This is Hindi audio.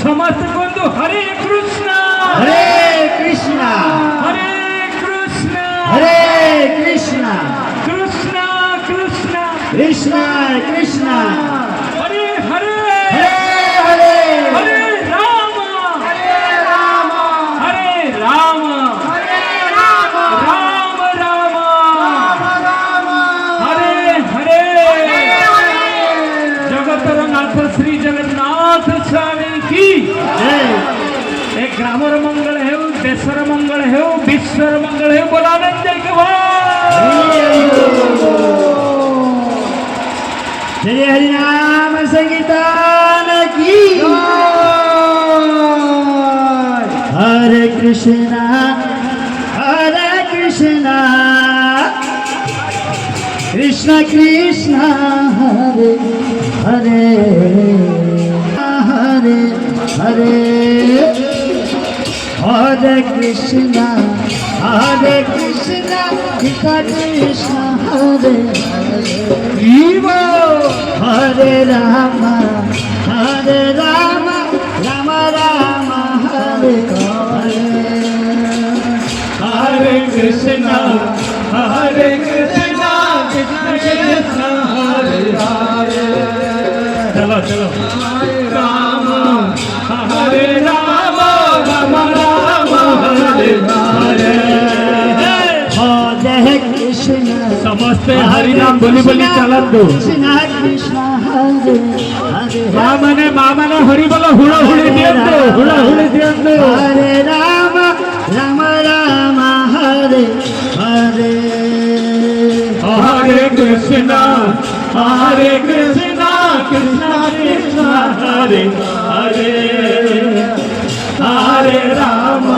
समस्त बंधु हरे कृष्ण हरे कृष्णा हरे कृष्ण हरे कृष्णा कृष्ण कृष्ण कृष्णा कृष्णा हरे हरे हरे हरे हरे राम हरे राम हरे राम हरे राम राम राम राम हरे हरे जगतर नाथ श्री जगन्नाथ स्वामी की जय ए ग्रामर मंगल है देशर मंगल है विश्वर मंगल है बोलानंद जय के जय हरि नाम संकीर्तन की हरे कृष्णा कृष्ण कृष्ण हरे हरे हरे हरे हरे कृष्णा कृष्ण कृष्ण हरे हरे राम राम राम हरे हरे हरे कृष्ण कृष्ण कृष्ण हरे हरे चलो चलो राम हरे राम राम राम हरे हरे हरे कृष्ण समस्ते हरि नाम बोली बोली चलन दो कृष्ण कृष्ण हरे हरे मामने हरि बोलो हुड़ा हुड़ी दियंतो हुड़ा हुड़ी दियंतो हरे राम राम हरे हरे हरे कृष्ण कृष्ण कृष्ण हरे हरे हरे राम